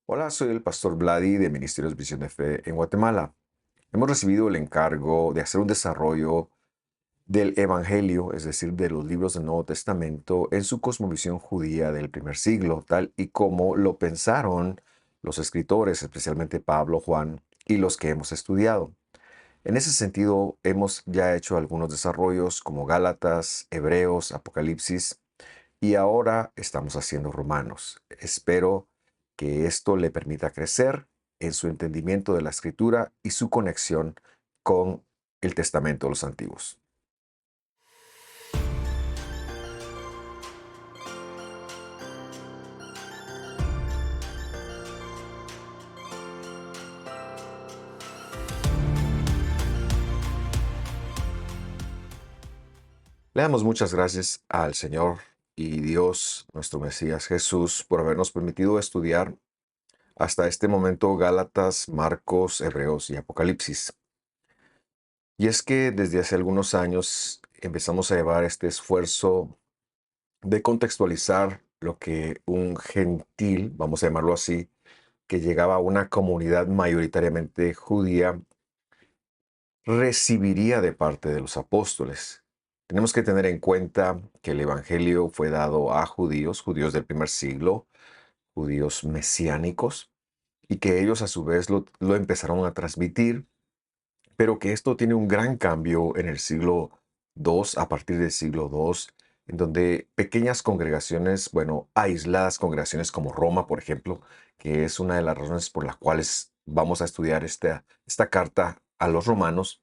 Hola, soy el pastor Vladi de Ministerios Visión de Fe en Guatemala. Hemos recibido el encargo de hacer un desarrollo del Evangelio, es decir, de los libros del Nuevo Testamento, en su cosmovisión judía del primer siglo, tal y como lo pensaron los escritores, especialmente Pablo, Juan y los que hemos estudiado. En ese sentido, hemos ya hecho algunos desarrollos como Gálatas, Hebreos, Apocalipsis, y ahora estamos haciendo Romanos. Espero que esto le permita crecer en su entendimiento de la escritura y su conexión con el Testamento de los Antiguos. Le damos muchas gracias al Señor y Dios, nuestro Mesías Jesús, por habernos permitido estudiar hasta este momento Gálatas, Marcos, Hebreos y Apocalipsis. Y es que desde hace algunos años empezamos a llevar este esfuerzo de contextualizar lo que un gentil, vamos a llamarlo así, que llegaba a una comunidad mayoritariamente judía, recibiría de parte de los apóstoles. Tenemos que tener en cuenta que el Evangelio fue dado a judíos, judíos del primer siglo, judíos mesiánicos, y que ellos a su vez lo empezaron a transmitir, pero que esto tiene un gran cambio en el siglo II, a partir del siglo II, en donde pequeñas congregaciones, bueno, aisladas congregaciones como Roma, por ejemplo, que es una de las razones por las cuales vamos a estudiar esta carta a los romanos,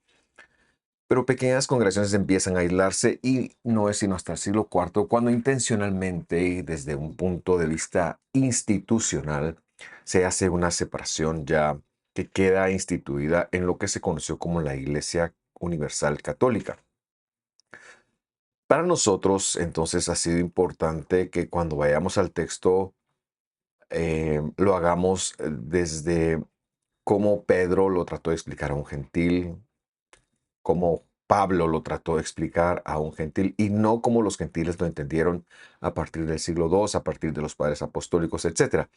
pero pequeñas congregaciones empiezan a aislarse y no es sino hasta el siglo IV cuando intencionalmente y desde un punto de vista institucional se hace una separación ya que queda instituida en lo que se conoció como la Iglesia Universal Católica. Para nosotros, entonces, ha sido importante que cuando vayamos al texto lo hagamos desde cómo Pedro lo trató de explicar a un gentil, como Pablo lo trató de explicar a un gentil y no como los gentiles lo entendieron a partir del siglo II, a partir de los padres apostólicos, etcétera.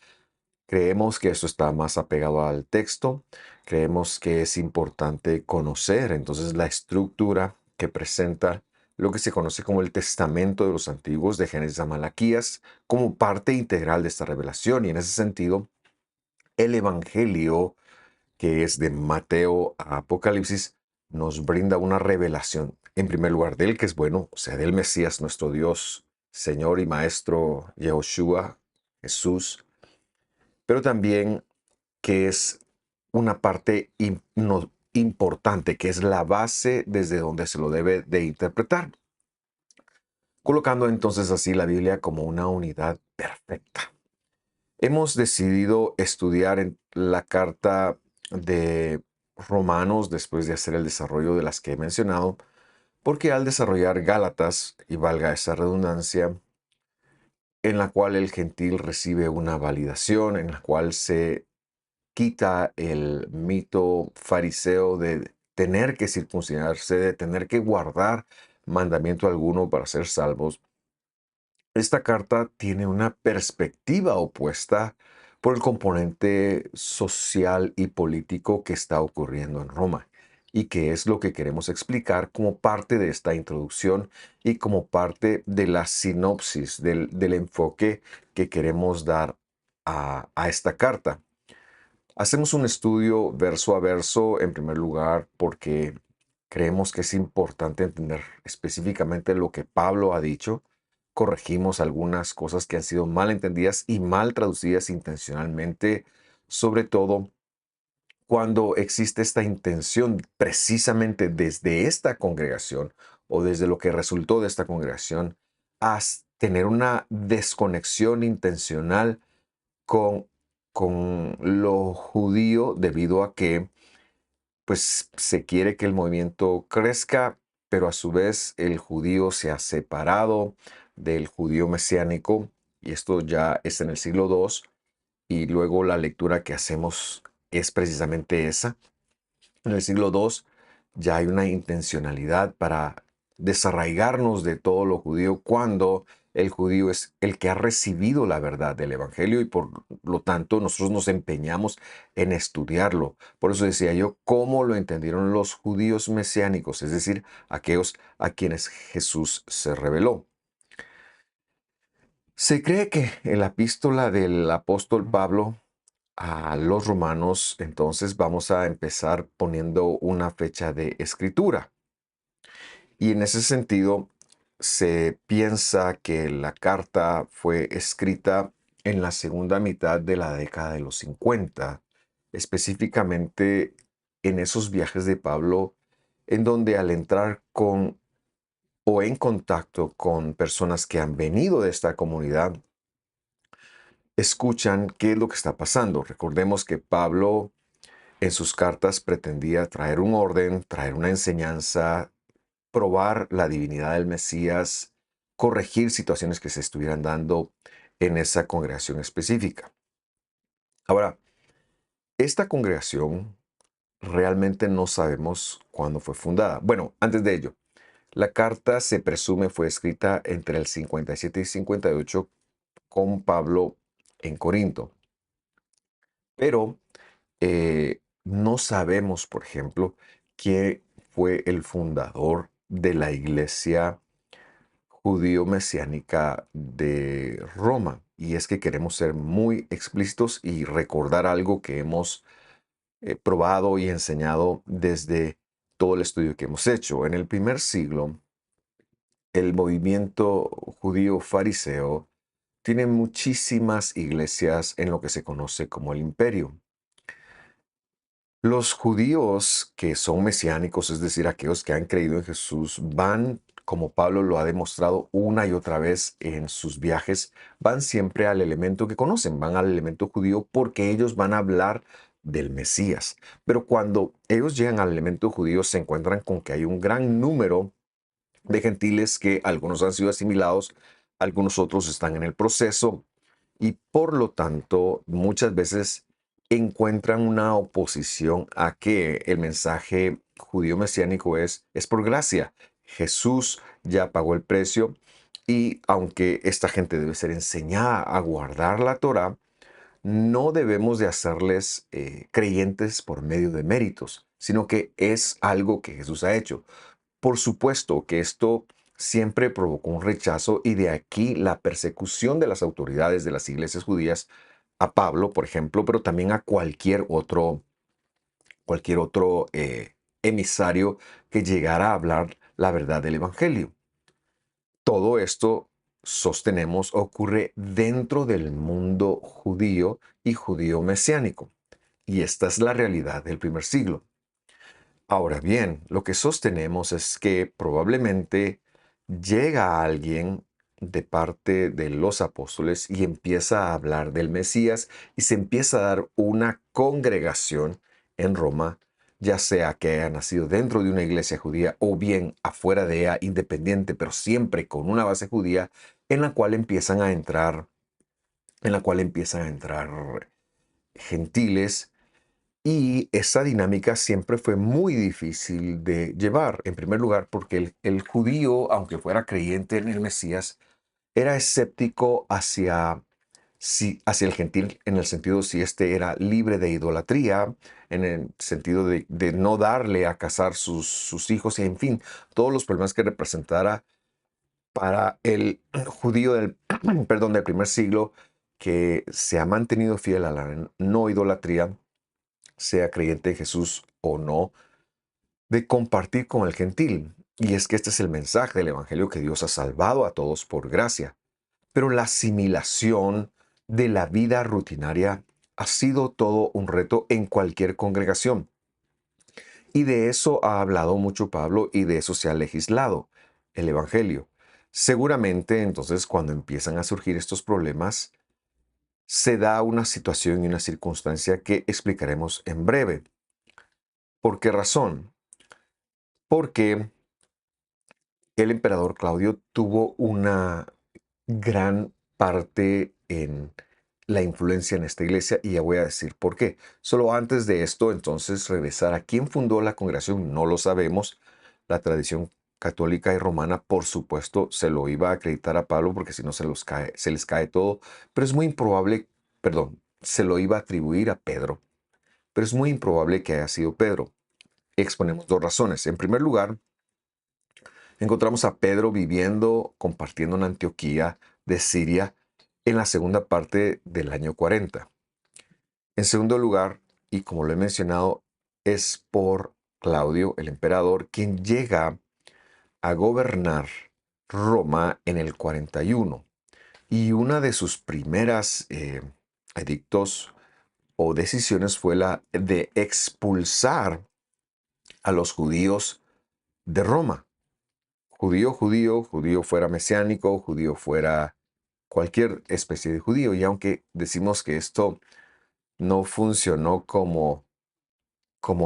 Creemos que eso está más apegado al texto, creemos que es importante conocer entonces la estructura que presenta lo que se conoce como el Testamento de los Antiguos de Génesis a Malaquías como parte integral de esta revelación y en ese sentido el Evangelio que es de Mateo a Apocalipsis, nos brinda una revelación, en primer lugar, del que es bueno, o sea, del Mesías, nuestro Dios, Señor y Maestro Yehoshua, Jesús, pero también que es una parte importante, que es la base desde donde se lo debe de interpretar, colocando entonces así la Biblia como una unidad perfecta. Hemos decidido estudiar en la carta de Romanos después de hacer el desarrollo de las que he mencionado, porque al desarrollar Gálatas, y valga esa redundancia, en la cual el gentil recibe una validación, en la cual se quita el mito fariseo de tener que circuncidarse, de tener que guardar mandamiento alguno para ser salvos, esta carta tiene una perspectiva opuesta por el componente social y político que está ocurriendo en Roma y que es lo que queremos explicar como parte de esta introducción y como parte de la sinopsis del enfoque que queremos dar a esta carta. Hacemos un estudio verso a verso en primer lugar porque creemos que es importante entender específicamente lo que Pablo ha dicho. Corregimos algunas cosas que han sido mal entendidas y mal traducidas intencionalmente, sobre todo cuando existe esta intención precisamente desde esta congregación o desde lo que resultó de esta congregación a tener una desconexión intencional con, con lo judío debido a que pues se quiere que el movimiento crezca, pero a su vez el judío se ha separado del judío mesiánico y esto ya es en el siglo II y luego la lectura que hacemos es precisamente esa. En el siglo II ya hay una intencionalidad para desarraigarnos de todo lo judío cuando el judío es el que ha recibido la verdad del Evangelio y por lo tanto nosotros nos empeñamos en estudiarlo. Por eso decía yo, ¿cómo lo entendieron los judíos mesiánicos? Es decir, aquellos a quienes Jesús se reveló. Se cree que en la epístola del apóstol Pablo a los romanos, entonces vamos a empezar poniendo una fecha de escritura. Y en ese sentido, se piensa que la carta fue escrita en la segunda mitad de la década de los 50, específicamente en esos viajes de Pablo, en donde al entrar con o en contacto con personas que han venido de esta comunidad, escuchan qué es lo que está pasando. Recordemos que Pablo en sus cartas pretendía traer un orden, traer una enseñanza, probar la divinidad del Mesías, corregir situaciones que se estuvieran dando en esa congregación específica. Ahora, esta congregación realmente no sabemos cuándo fue fundada. Bueno, antes de ello, la carta se presume fue escrita entre el 57 y 58 con Pablo en Corinto, pero no sabemos, por ejemplo, quién fue el fundador de la iglesia judío-mesiánica de Roma. Y es que queremos ser muy explícitos y recordar algo que hemos probado y enseñado desde todo el estudio que hemos hecho. En el primer siglo, el movimiento judío fariseo tiene muchísimas iglesias en lo que se conoce como el imperio. Los judíos que son mesiánicos, es decir, aquellos que han creído en Jesús, van, como Pablo lo ha demostrado una y otra vez en sus viajes, van siempre al elemento que conocen, van al elemento judío porque ellos van a hablar del Mesías. Pero cuando ellos llegan al elemento judío, se encuentran con que hay un gran número de gentiles que algunos han sido asimilados, algunos otros están en el proceso y por lo tanto muchas veces encuentran una oposición a que el mensaje judío mesiánico es por gracia. Jesús ya pagó el precio y aunque esta gente debe ser enseñada a guardar la Torá, no debemos de hacerles creyentes por medio de méritos, sino que es algo que Jesús ha hecho. Por supuesto que esto siempre provocó un rechazo y de aquí la persecución de las autoridades de las iglesias judías a Pablo, por ejemplo, pero también a cualquier otro emisario que llegara a hablar la verdad del Evangelio. Todo esto, sostenemos, ocurre dentro del mundo judío y judío mesiánico. Y esta es la realidad del primer siglo. Ahora bien, lo que sostenemos es que probablemente llega alguien de parte de los apóstoles y empieza a hablar del Mesías y se empieza a dar una congregación en Roma, ya sea que haya nacido dentro de una iglesia judía o bien afuera de ella, independiente, pero siempre con una base judía, en la cual empiezan a entrar, gentiles y esa dinámica siempre fue muy difícil de llevar, en primer lugar, porque el judío, aunque fuera creyente en el Mesías, era escéptico hacia el gentil en el sentido si éste era libre de idolatría, en el sentido de no darle a casar sus hijos, y en fin, todos los problemas que representara para el judío perdón, del primer siglo, que se ha mantenido fiel a la no idolatría, sea creyente de Jesús o no, de compartir con el gentil. Y es que este es el mensaje del Evangelio, que Dios ha salvado a todos por gracia. Pero la asimilación de la vida rutinaria ha sido todo un reto en cualquier congregación. Y de eso ha hablado mucho Pablo y de eso se ha legislado el Evangelio. Seguramente entonces cuando empiezan a surgir estos problemas, se da una situación y una circunstancia que explicaremos en breve. ¿Por qué razón? Porque el emperador Claudio tuvo una gran parte en la influencia en esta iglesia y ya voy a decir por qué. Solo antes de esto, entonces, regresar a quién fundó la congregación, no lo sabemos. La tradición católica y romana, por supuesto, se lo iba a acreditar a Pablo porque si no se les cae todo, pero es muy improbable, perdón, se lo iba a atribuir a Pedro, pero es muy improbable que haya sido Pedro. Exponemos dos razones. En primer lugar, encontramos a Pedro viviendo, compartiendo en Antioquía de Siria en la segunda parte del año 40. En segundo lugar, y como lo he mencionado, es por Claudio, el emperador, quien llega a gobernar Roma en el 41. Y una de sus primeras edictos o decisiones fue la de expulsar a los judíos de Roma. Judío fuera mesiánico, judío fuera cualquier especie de judío. Y aunque decimos que esto no funcionó como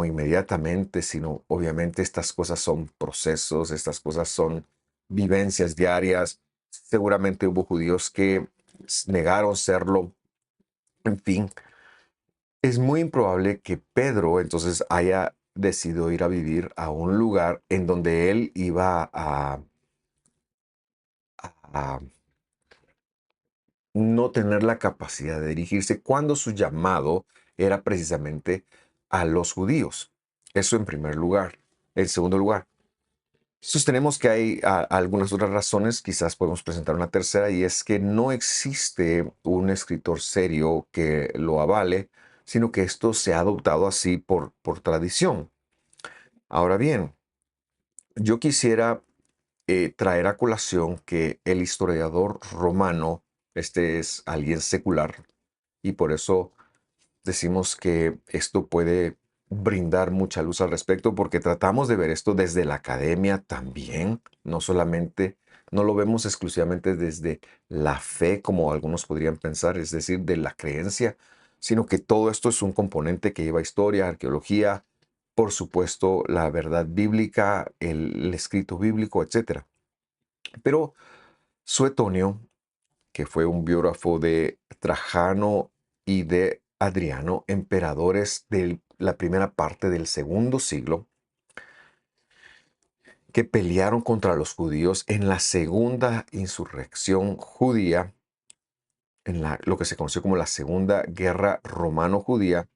inmediatamente, sino obviamente estas cosas son procesos, estas cosas son vivencias diarias. Seguramente hubo judíos que negaron serlo. En fin, es muy improbable que Pedro entonces haya decidido ir a vivir a un lugar en donde él iba a no tener la capacidad de dirigirse cuando su llamado era precisamente a los judíos. Eso en primer lugar. En segundo lugar, sostenemos que hay algunas otras razones, quizás podemos presentar una tercera, y es que no existe un escritor serio que lo avale, sino que esto se ha adoptado así por tradición. Ahora bien, yo quisiera traer a colación que el historiador romano, este es alguien secular, y por eso decimos que esto puede brindar mucha luz al respecto porque tratamos de ver esto desde la academia también, no solamente, no lo vemos exclusivamente desde la fe como algunos podrían pensar, es decir, de la creencia, sino que todo esto es un componente que lleva historia, arqueología, por supuesto, la verdad bíblica, el escrito bíblico, etcétera. Pero Suetonio, que fue un biógrafo de Trajano y de Adriano, emperadores de la primera parte del segundo siglo, que pelearon contra los judíos en la segunda insurrección judía, lo que se conoció como la Segunda Guerra Romano-Judía.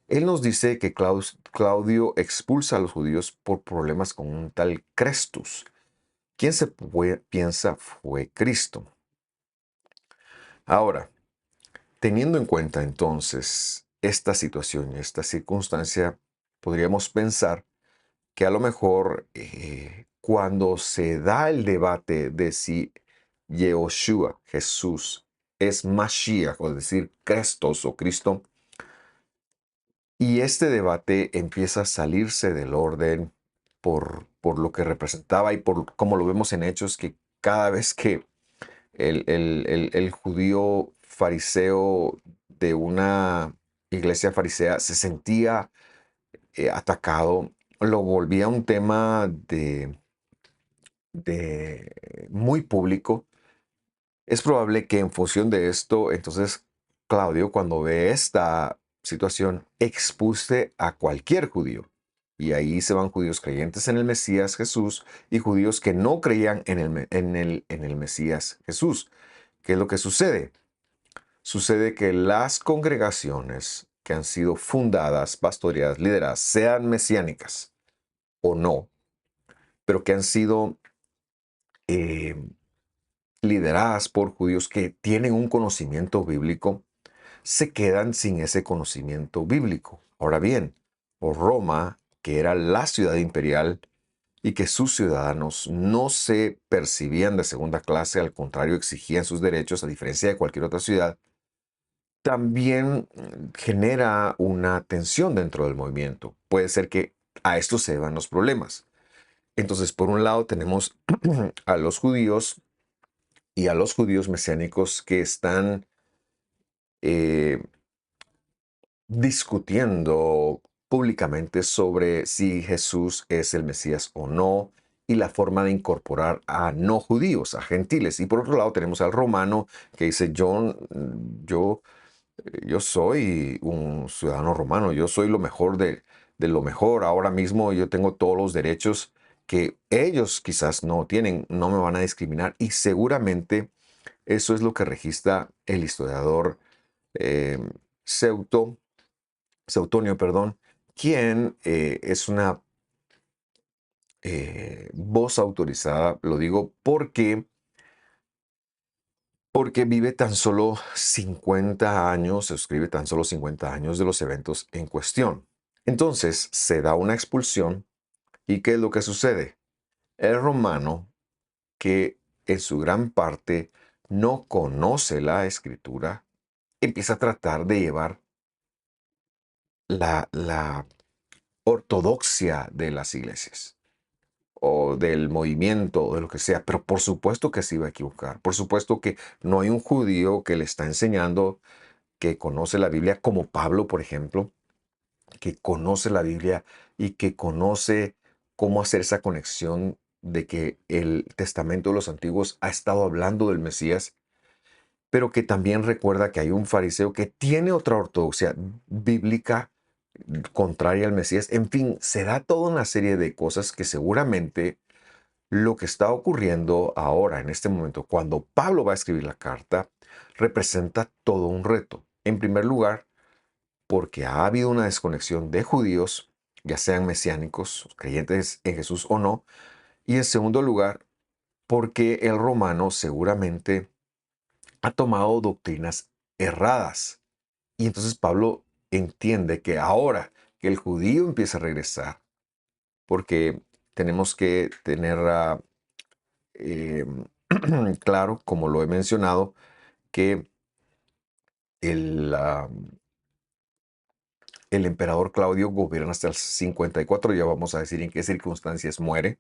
Él nos dice que Claudio expulsa a los judíos por problemas con un tal Crestus, quien piensa fue Cristo. Ahora, teniendo en cuenta entonces esta situación y esta circunstancia, podríamos pensar que a lo mejor cuando se da el debate de si Yehoshua, Jesús, es Mashiach, o decir, Crestos o Cristo, y este debate empieza a salirse del orden por lo que representaba y por como lo vemos en Hechos, que cada vez que el judío fariseo de una iglesia farisea se sentía atacado, lo volvía un tema de muy público. Es probable que en función de esto, entonces Claudio, cuando ve esta situación, expulse a cualquier judío. Y ahí se van judíos creyentes en el Mesías Jesús y judíos que no creían en el Mesías Jesús. ¿Qué es lo que sucede? Sucede que las congregaciones que han sido fundadas, pastoreadas, lideradas, sean mesiánicas o no, pero que han sido eh, lideradas por judíos que tienen un conocimiento bíblico, se quedan sin ese conocimiento bíblico. Ahora bien, por Roma, que era la ciudad imperial y que sus ciudadanos no se percibían de segunda clase, al contrario, exigían sus derechos a diferencia de cualquier otra ciudad, también genera una tensión dentro del movimiento. Puede ser que a esto se deban los problemas. Entonces, por un lado tenemos a los judíos y a los judíos mesiánicos que están eh, discutiendo públicamente sobre si Jesús es el Mesías o no y la forma de incorporar a no judíos, a gentiles. Y por otro lado tenemos al romano que dice, yo soy un ciudadano romano, yo soy lo mejor de lo mejor, ahora mismo yo tengo todos los derechos que ellos quizás no tienen, no me van a discriminar y seguramente eso es lo que registra el historiador eh, Seuto, Seutonio, perdón, quien es una voz autorizada, lo digo porque vive tan solo 50 años, escribe tan solo 50 años de los eventos en cuestión. Entonces se da una expulsión y ¿qué es lo que sucede? El romano, que en su gran parte no conoce la escritura, empieza a tratar de llevar la ortodoxia de las iglesias o del movimiento o de lo que sea, pero por supuesto que se iba a equivocar. Por supuesto que no hay un judío que le está enseñando que conoce la Biblia, como Pablo, por ejemplo, que conoce la Biblia y que conoce cómo hacer esa conexión de que el Testamento de los Antiguos ha estado hablando del Mesías, pero que también recuerda que hay un fariseo que tiene otra ortodoxia bíblica contraria al Mesías. En fin, se da toda una serie de cosas que seguramente lo que está ocurriendo ahora, en este momento, cuando Pablo va a escribir la carta, representa todo un reto. En primer lugar, porque ha habido una desconexión de judíos, ya sean mesiánicos, creyentes en Jesús o no. Y en segundo lugar, porque el romano seguramente ha tomado doctrinas erradas. Y entonces Pablo entiende que ahora que el judío empieza a regresar, porque tenemos que tener eh, claro, como lo he mencionado, que el, el emperador Claudio gobierna hasta el 54, ya vamos a decir en qué circunstancias muere.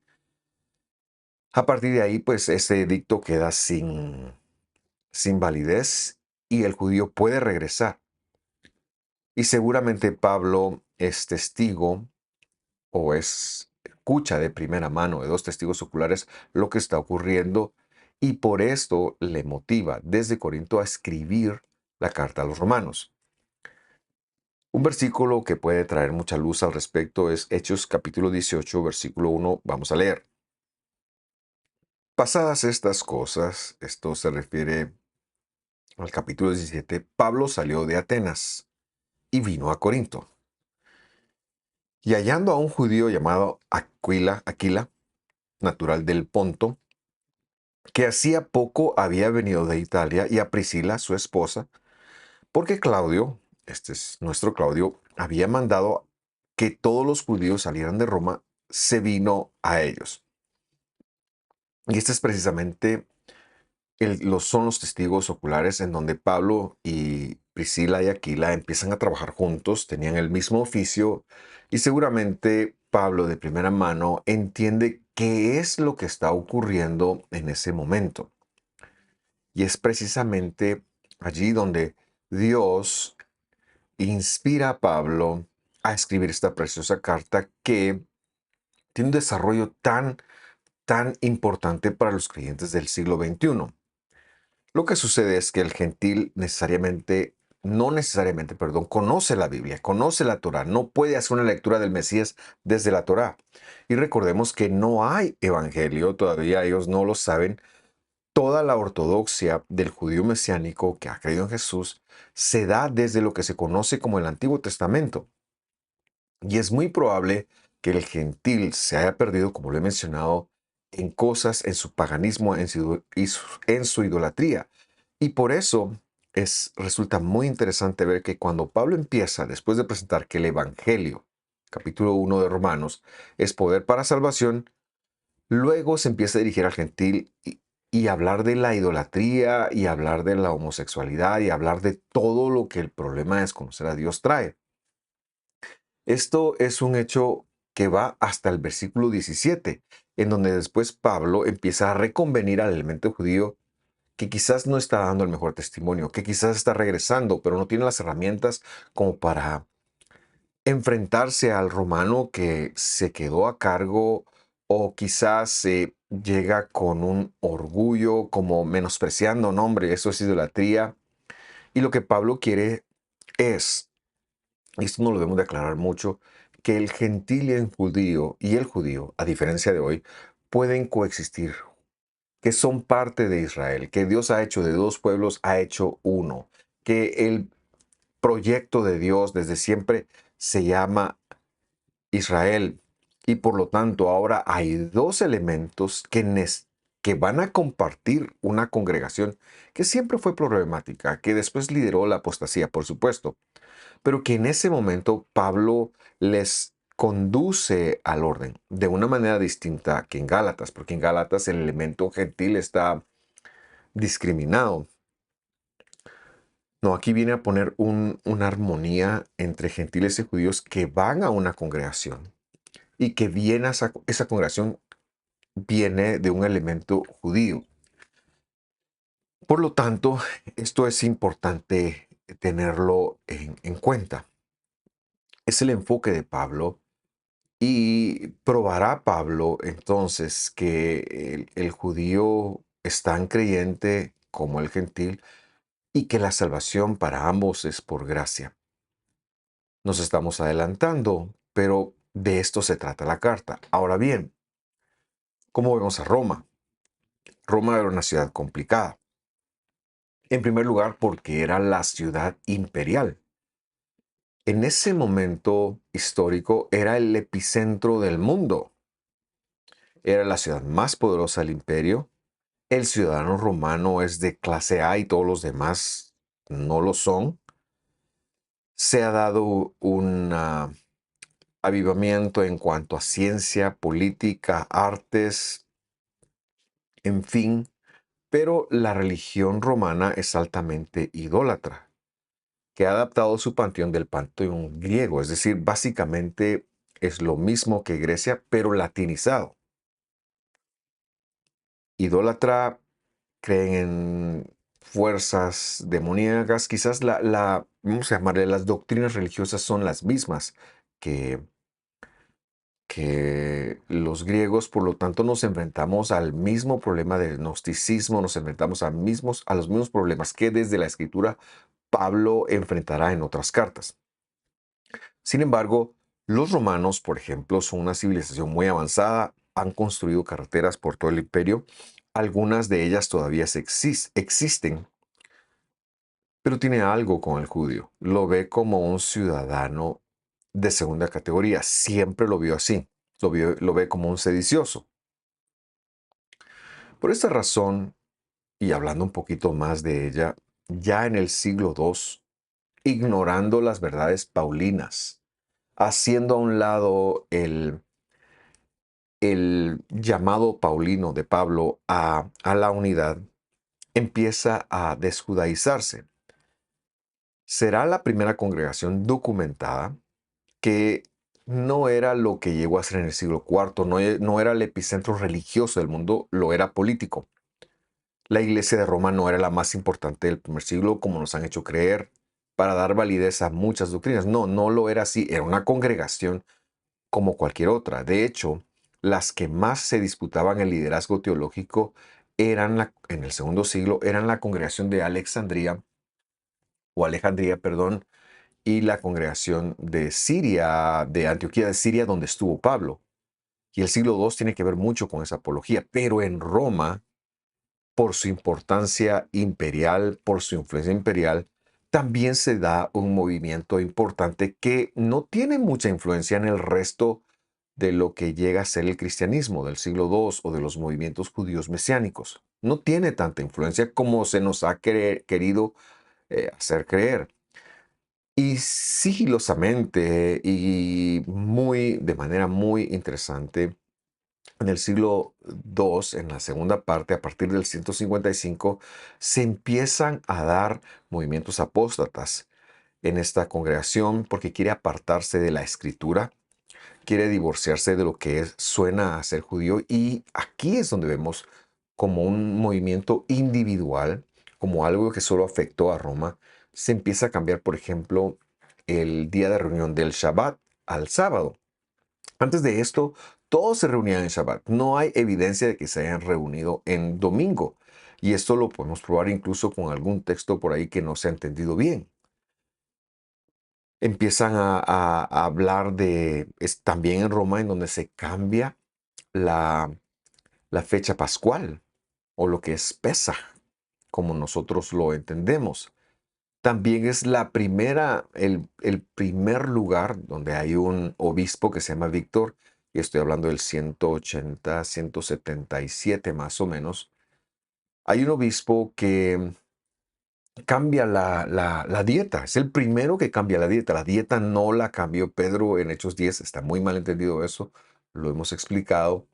A partir de ahí, pues ese edicto queda sin validez y el judío puede regresar. Y seguramente Pablo es testigo o escucha de primera mano de dos testigos oculares lo que está ocurriendo y por esto le motiva desde Corinto a escribir la carta a los romanos. Un versículo que puede traer mucha luz al respecto es Hechos capítulo 18, versículo 1. Vamos a leer. Pasadas estas cosas, esto se refiere al capítulo 17, Pablo salió de Atenas y vino a Corinto. Y hallando a un judío llamado Aquila, natural del Ponto, que hacía poco había venido de Italia, y a Priscila, su esposa, porque Claudio, este es nuestro Claudio, había mandado que todos los judíos salieran de Roma, se vino a ellos. Y este es precisamente son los testigos oculares en donde Pablo y Priscila y Aquila empiezan a trabajar juntos, tenían el mismo oficio y seguramente Pablo de primera mano entiende qué es lo que está ocurriendo en ese momento. Y es precisamente allí donde Dios inspira a Pablo a escribir esta preciosa carta que tiene un desarrollo tan importante para los creyentes del siglo XXI. Lo que sucede es que el gentil no necesariamente, perdón, conoce la Biblia, conoce la Torá, no puede hacer una lectura del Mesías desde la Torá. Y recordemos que no hay evangelio, todavía ellos no lo saben. Toda la ortodoxia del judío mesiánico que ha creído en Jesús se da desde lo que se conoce como el Antiguo Testamento. Y es muy probable que el gentil se haya perdido, como lo he mencionado, en cosas, en su paganismo, en su idolatría. Y por eso resulta muy interesante ver que cuando Pablo empieza, después de presentar que el Evangelio, capítulo 1 de Romanos, es poder para salvación, luego se empieza a dirigir al gentil y hablar de la idolatría y hablar de la homosexualidad y hablar de todo lo que el problema de desconocer a Dios trae. Esto es un hecho que va hasta el versículo 17, en donde después Pablo empieza a reconvenir al elemento judío que quizás no está dando el mejor testimonio, que quizás está regresando, pero no tiene las herramientas como para enfrentarse al romano que se quedó a cargo o quizás se llega con un orgullo como menospreciando, no hombre, eso es idolatría. Y lo que Pablo quiere es, y esto no lo debemos de aclarar mucho, que el gentil y el judío, a diferencia de hoy, pueden coexistir, que son parte de Israel, que Dios ha hecho de dos pueblos, ha hecho uno, que el proyecto de Dios desde siempre se llama Israel. Y por lo tanto, ahora hay dos elementos que van a compartir una congregación que siempre fue problemática, que después lideró la apostasía, por supuesto, pero que en ese momento Pablo les conduce al orden de una manera distinta que en Gálatas, porque en Gálatas el elemento gentil está discriminado. No, aquí viene a poner una armonía entre gentiles y judíos que van a una congregación y que viene a esa congregación viene de un elemento judío. Por lo tanto, esto es importante tenerlo en cuenta. Es el enfoque de Pablo y probará Pablo entonces que el judío es tan creyente como el gentil y que la salvación para ambos es por gracia. Nos estamos adelantando, pero de esto se trata la carta. Ahora bien, ¿cómo vemos a Roma? Roma era una ciudad complicada. En primer lugar, porque era la ciudad imperial. En ese momento histórico era el epicentro del mundo. Era la ciudad más poderosa del imperio. El ciudadano romano es de clase A y todos los demás no lo son. Se ha dado un avivamiento en cuanto a ciencia, política, artes, en fin, pero la religión romana es altamente idólatra, que ha adaptado su panteón del panteón griego, es decir, básicamente es lo mismo que Grecia, pero latinizado. Idólatra, creen en fuerzas demoníacas, quizás vamos a llamarle, las doctrinas religiosas son las mismas que, que los griegos, por lo tanto nos enfrentamos al mismo problema del gnosticismo, nos enfrentamos a los mismos problemas que desde la escritura Pablo enfrentará en otras cartas. Sin embargo, los romanos, por ejemplo, son una civilización muy avanzada, han construido carreteras por todo el imperio, algunas de ellas todavía existen, pero tiene algo con el judío. Lo ve como un ciudadano de segunda categoría, siempre lo vio así, lo ve como un sedicioso. Por esta razón, y hablando un poquito más de ella, ya en el siglo II, ignorando las verdades paulinas, haciendo a un lado el llamado paulino de Pablo a la unidad, empieza a desjudaizarse. Será la primera congregación documentada que no era lo que llegó a ser en el siglo IV, no era el epicentro religioso del mundo, lo era político. La iglesia de Roma no era la más importante del primer siglo, como nos han hecho creer, para dar validez a muchas doctrinas. No, no lo era así, era una congregación como cualquier otra. De hecho, las que más se disputaban el liderazgo teológico en el segundo siglo, eran la congregación de Alejandría, perdón, y la congregación de Siria, de Antioquía de Siria, donde estuvo Pablo. Y el siglo II tiene que ver mucho con esa apología, pero en Roma, por su importancia imperial, por su influencia imperial, también se da un movimiento importante que no tiene mucha influencia en el resto de lo que llega a ser el cristianismo del siglo II o de los movimientos judíos mesiánicos. No tiene tanta influencia como se nos ha querido hacer creer. Y sigilosamente y de manera muy interesante, en el siglo II, en la segunda parte, a partir del 155, se empiezan a dar movimientos apóstatas en esta congregación porque quiere apartarse de la escritura, quiere divorciarse de lo que suena a ser judío, y aquí es donde vemos como un movimiento individual, como algo que solo afectó a Roma, se empieza a cambiar, por ejemplo, el día de reunión del Shabbat al sábado. Antes de esto, todos se reunían en Shabbat. No hay evidencia de que se hayan reunido en domingo. Y esto lo podemos probar incluso con algún texto por ahí que no se ha entendido bien. empiezan a hablar es también en Roma en donde se cambia la, la fecha pascual o lo que es Pesaj, como nosotros lo entendemos. También es el primer lugar donde hay un obispo que se llama Víctor, y estoy hablando del 180, 177 más o menos. Hay un obispo que cambia la dieta, es el primero que cambia la dieta. La dieta no la cambió Pedro en Hechos 10, está muy mal entendido eso, lo hemos explicado.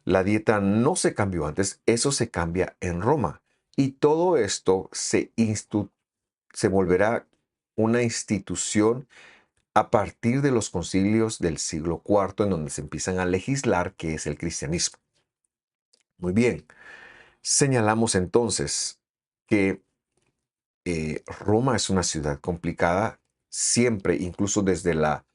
La dieta no se cambió antes, eso se cambia en Roma. Y todo esto se volverá una institución a partir de los concilios del siglo IV, en donde se empiezan a legislar qué es el cristianismo. Muy bien, señalamos entonces que Roma es una ciudad complicada, siempre, incluso desde la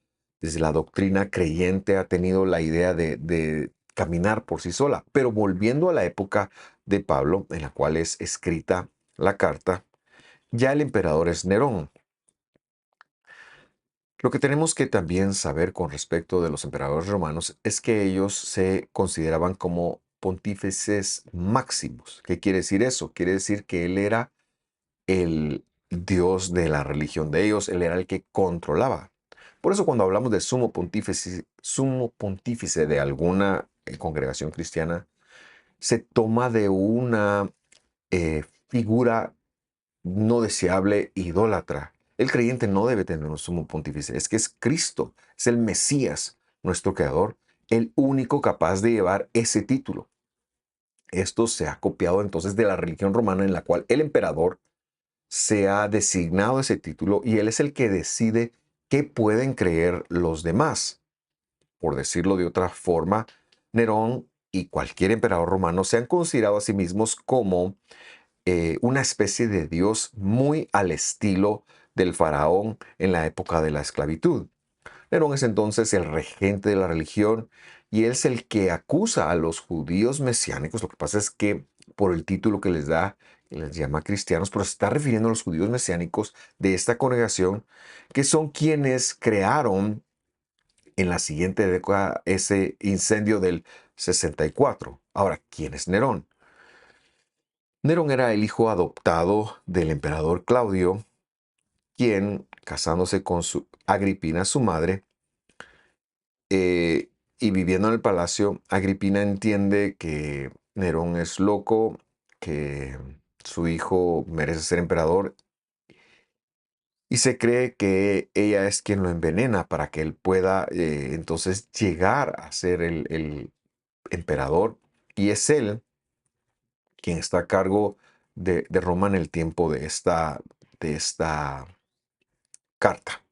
doctrina creyente, ha tenido la idea de caminar por sí sola. Pero volviendo a la época de Pablo, en la cual es escrita la carta, ya el emperador es Nerón. Lo que tenemos que también saber con respecto de los emperadores romanos es que ellos se consideraban como pontífices máximos. ¿Qué quiere decir eso? Quiere decir que él era el dios de la religión de ellos, él era el que controlaba. Por eso cuando hablamos de sumo pontífice de alguna congregación cristiana, se toma de una figura no deseable, idólatra. El creyente no debe tener un sumo pontífice, es que es Cristo, es el Mesías, nuestro creador, el único capaz de llevar ese título. Esto se ha copiado entonces de la religión romana en la cual el emperador se ha designado ese título y él es el que decide qué pueden creer los demás. Por decirlo de otra forma, Nerón y cualquier emperador romano se han considerado a sí mismos como una especie de dios muy al estilo del faraón en la época de la esclavitud. Nerón es entonces el regente de la religión y él es el que acusa a los judíos mesiánicos. Lo que pasa es que por el título que les da, les llama cristianos, pero se está refiriendo a los judíos mesiánicos de esta congregación, que son quienes crearon en la siguiente década ese incendio del 64. Ahora, ¿quién es Nerón? Nerón era el hijo adoptado del emperador Claudio, quien, casándose con su Agripina, su madre, y viviendo en el palacio, Agripina entiende que Nerón es loco, que su hijo merece ser emperador, y se cree que ella es quien lo envenena para que él pueda entonces llegar a ser el emperador, y es él quien está a cargo de Roma en el tiempo de esta carta.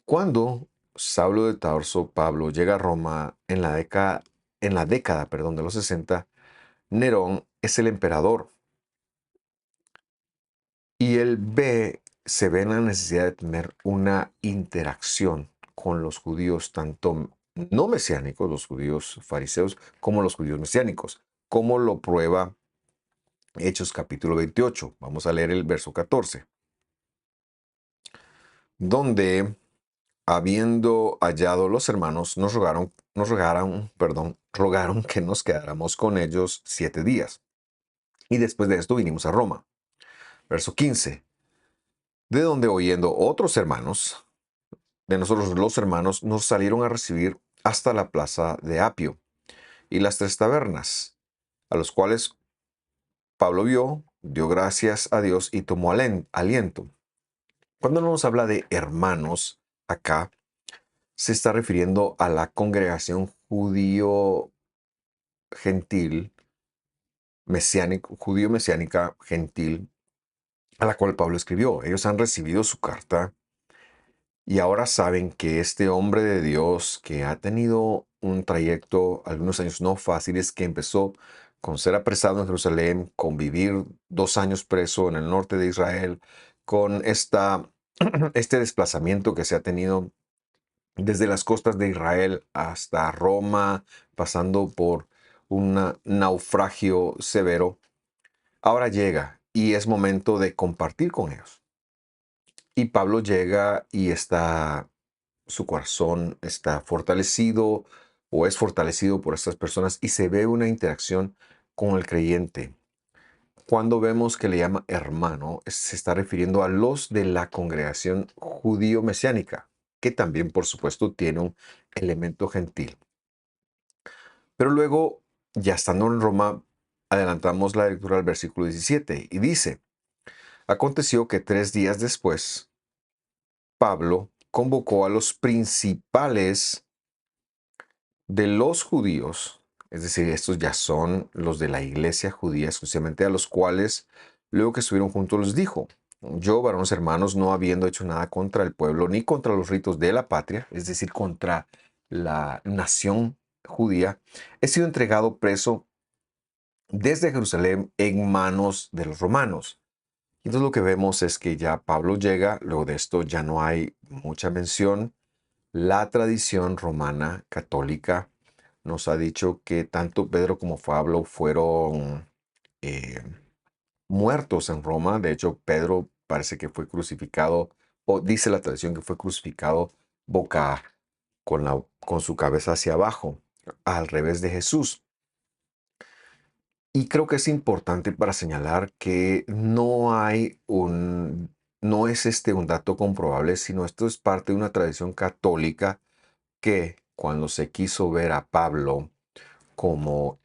Cuando Saulo de Tarso, Pablo, llega a Roma en la década, perdón, de los 60, Nerón es el emperador y se ve en la necesidad de tener una interacción con los judíos, tanto no mesiánicos, los judíos fariseos, como los judíos mesiánicos, como lo prueba Hechos capítulo 28. Vamos a leer el verso 14, donde habiendo hallado los hermanos, rogaron que nos quedáramos con ellos 7 días. Y después de esto vinimos a Roma. Verso 15. De donde oyendo otros hermanos, de nosotros los hermanos, nos salieron a recibir hasta la plaza de Apio y las tres tabernas, a los cuales Pablo vio, dio gracias a Dios y tomó aliento. Cuando nos habla de hermanos, acá se está refiriendo a la congregación judío gentil, mesiánico, judío mesiánica gentil, a la cual Pablo escribió. Ellos han recibido su carta y ahora saben que este hombre de Dios, que ha tenido un trayecto, algunos años no fáciles, que empezó con ser apresado en Jerusalén, con vivir 2 años preso en el norte de Israel, con este desplazamiento que se ha tenido desde las costas de Israel hasta Roma, pasando por un naufragio severo, ahora llega y es momento de compartir con ellos. Y Pablo llega y su corazón está fortalecido o es fortalecido por estas personas y se ve una interacción con el creyente. Cuando vemos que le llama hermano, se está refiriendo a los de la congregación judío-mesiánica, que también, por supuesto, tiene un elemento gentil. Pero luego, ya estando en Roma, adelantamos la lectura al versículo 17 y dice, aconteció que 3 días después, Pablo convocó a los principales de los judíos, es decir, estos ya son los de la iglesia judía, exclusivamente a los cuales, luego que estuvieron juntos, les dijo, yo, varones hermanos, no habiendo hecho nada contra el pueblo, ni contra los ritos de la patria, es decir, contra la nación judía, he sido entregado preso desde Jerusalén en manos de los romanos. Y entonces lo que vemos es que ya Pablo llega, luego de esto ya no hay mucha mención. La tradición romana católica nos ha dicho que tanto Pedro como Pablo fueron eh, muertos en Roma. De hecho, Pedro parece que fue crucificado, o dice la tradición que fue crucificado boca con su cabeza hacia abajo, al revés de Jesús. Y creo que es importante para señalar que no es un dato comprobable, sino esto es parte de una tradición católica que cuando se quiso ver a Pablo como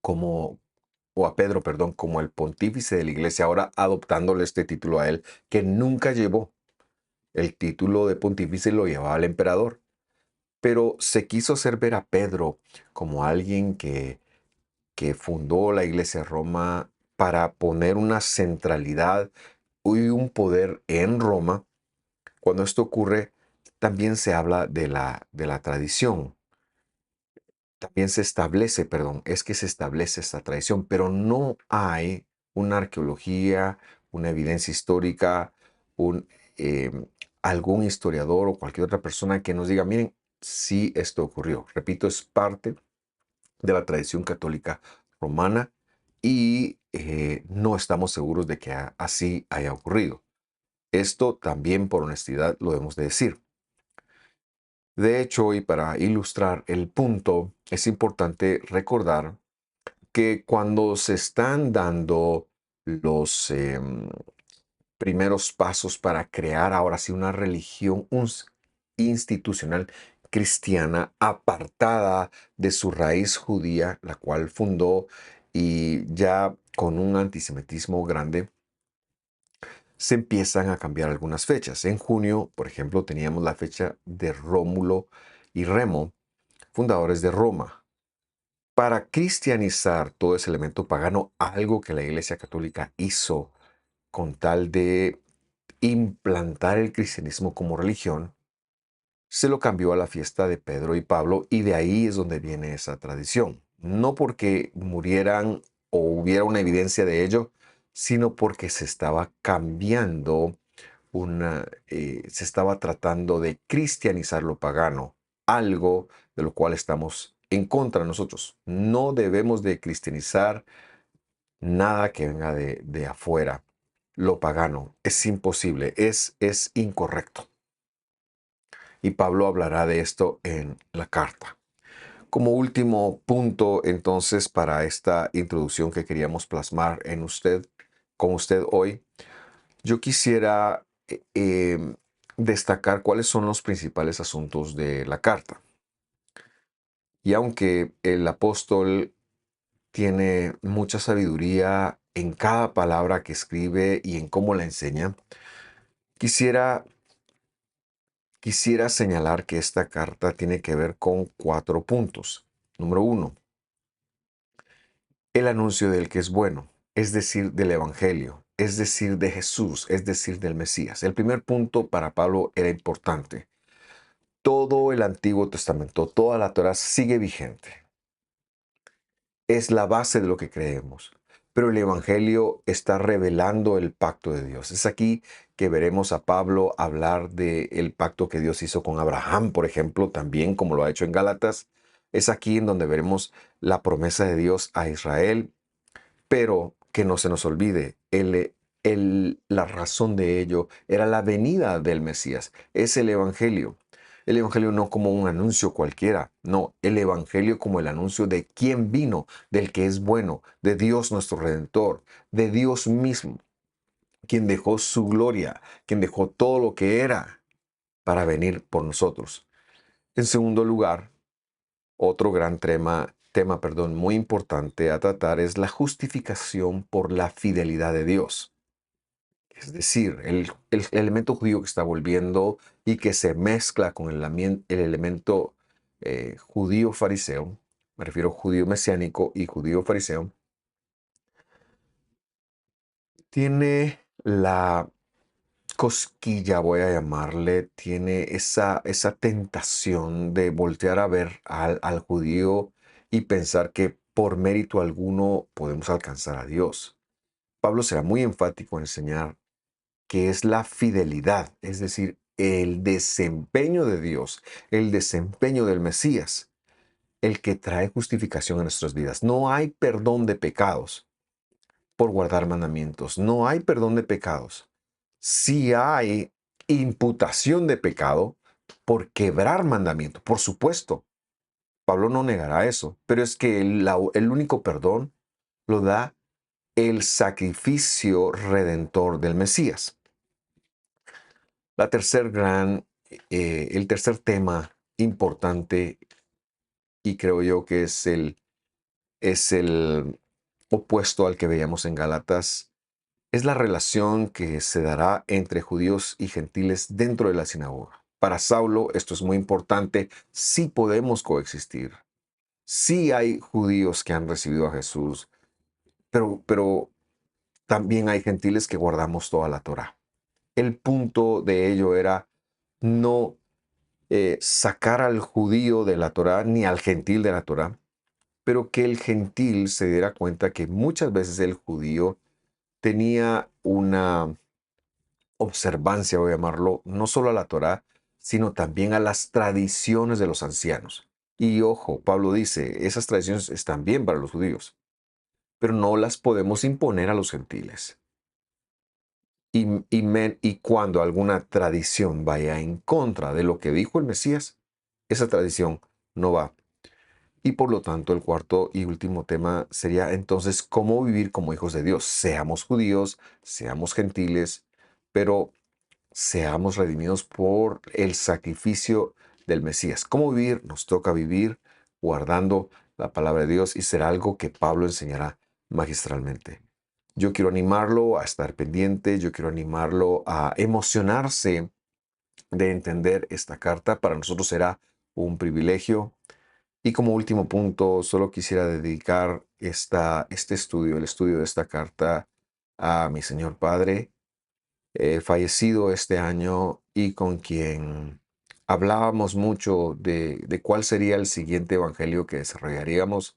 como, o a Pedro, perdón, como el pontífice de la iglesia, ahora adoptándole este título a él, que nunca llevó. El título de pontífice lo llevaba el emperador, pero se quiso hacer ver a Pedro como alguien que fundó la iglesia de Roma para poner una centralidad y un poder en Roma. Cuando esto ocurre, también se habla de la tradición. También se establece, perdón, es que se establece esta tradición, pero no hay una arqueología, una evidencia histórica, un, em, algún historiador o cualquier otra persona que nos diga, miren, sí esto ocurrió. Repito, es parte de la tradición católica romana y no estamos seguros de que así haya ocurrido. Esto también por honestidad lo debemos de decir. De hecho, y para ilustrar el punto, es importante recordar que cuando se están dando los primeros pasos para crear ahora sí una religión institucional cristiana apartada de su raíz judía, la cual fundó y ya con un antisemitismo grande, se empiezan a cambiar algunas fechas. En junio, por ejemplo, teníamos la fecha de Rómulo y Remo, fundadores de Roma, para cristianizar todo ese elemento pagano, algo que la Iglesia Católica hizo con tal de implantar el cristianismo como religión, se lo cambió a la fiesta de Pedro y Pablo y de ahí es donde viene esa tradición. No porque murieran o hubiera una evidencia de ello, sino porque se estaba cambiando se estaba tratando de cristianizar lo pagano, algo de lo cual estamos en contra nosotros. No debemos de cristianizar nada que venga de afuera. Lo pagano es imposible, es incorrecto. Y Pablo hablará de esto en la carta. Como último punto, entonces, para esta introducción que queríamos plasmar con usted hoy, yo quisiera destacar cuáles son los principales asuntos de la carta. Y aunque el apóstol tiene mucha sabiduría en cada palabra que escribe y en cómo la enseña, quisiera, quisiera señalar que esta carta tiene que ver con 4 puntos. Número 1, el anuncio del que es bueno, es decir, del Evangelio, es decir, de Jesús, es decir, del Mesías. El primer punto para Pablo era importante. Todo el Antiguo Testamento, toda la Torá sigue vigente. Es la base de lo que creemos. Pero el Evangelio está revelando el pacto de Dios. Es aquí que veremos a Pablo hablar del pacto que Dios hizo con Abraham, por ejemplo, también como lo ha hecho en Gálatas. Es aquí en donde veremos la promesa de Dios a Israel, pero que no se nos olvide, la razón de ello era la venida del Mesías. Es el Evangelio. El Evangelio no como un anuncio cualquiera, no, el Evangelio como el anuncio de quién vino, del que es bueno, de Dios nuestro Redentor, de Dios mismo, quien dejó su gloria, quien dejó todo lo que era para venir por nosotros. En segundo lugar, otro gran tema, muy importante a tratar es la justificación por la fidelidad de Dios. Es decir, el elemento judío que está volviendo y que se mezcla con el elemento judío fariseo, me refiero judío mesiánico y judío fariseo, tiene la cosquilla, voy a llamarle, tiene esa tentación de voltear a ver al judío y pensar que por mérito alguno podemos alcanzar a Dios. Pablo será muy enfático en enseñar que es la fidelidad, es decir, el desempeño de Dios, el desempeño del Mesías, el que trae justificación a nuestras vidas. No hay perdón de pecados por guardar mandamientos, no hay perdón de pecados. Sí hay imputación de pecado por quebrar mandamiento, por supuesto. Pablo no negará eso, pero es que el único perdón lo da el sacrificio redentor del Mesías. El tercer tema importante, y creo yo que es el opuesto al que veíamos en Gálatas, es la relación que se dará entre judíos y gentiles dentro de la sinagoga. Para Saulo, esto es muy importante, sí podemos coexistir. Sí hay judíos que han recibido a Jesús, pero también hay gentiles que guardamos toda la Torá. El punto de ello era no sacar al judío de la Torá ni al gentil de la Torá, pero que el gentil se diera cuenta que muchas veces el judío tenía una observancia, voy a llamarlo, no solo a la Torá, sino también a las tradiciones de los ancianos. Y ojo, Pablo dice, esas tradiciones están bien para los judíos, pero no las podemos imponer a los gentiles. Y cuando alguna tradición vaya en contra de lo que dijo el Mesías, esa tradición no va. Y por lo tanto, el cuarto y último tema sería entonces cómo vivir como hijos de Dios. Seamos judíos, seamos gentiles, pero seamos redimidos por el sacrificio del Mesías. ¿Cómo vivir? Nos toca vivir guardando la palabra de Dios y será algo que Pablo enseñará magistralmente. Yo quiero animarlo a estar pendiente, yo quiero animarlo a emocionarse de entender esta carta. Para nosotros será un privilegio. Y como último punto, solo quisiera dedicar el estudio de esta carta a mi Señor Padre, fallecido este año y con quien hablábamos mucho de cuál sería el siguiente evangelio que desarrollaríamos.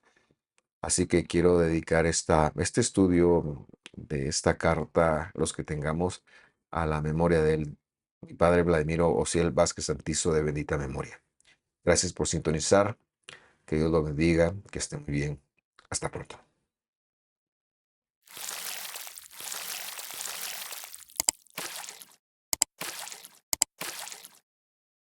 Así que quiero dedicar este estudio de esta carta, los que tengamos, a la memoria de él, mi padre Vladimiro Ociel Vázquez Santizo, de bendita memoria. Gracias por sintonizar. Que Dios lo bendiga, que esté muy bien. Hasta pronto.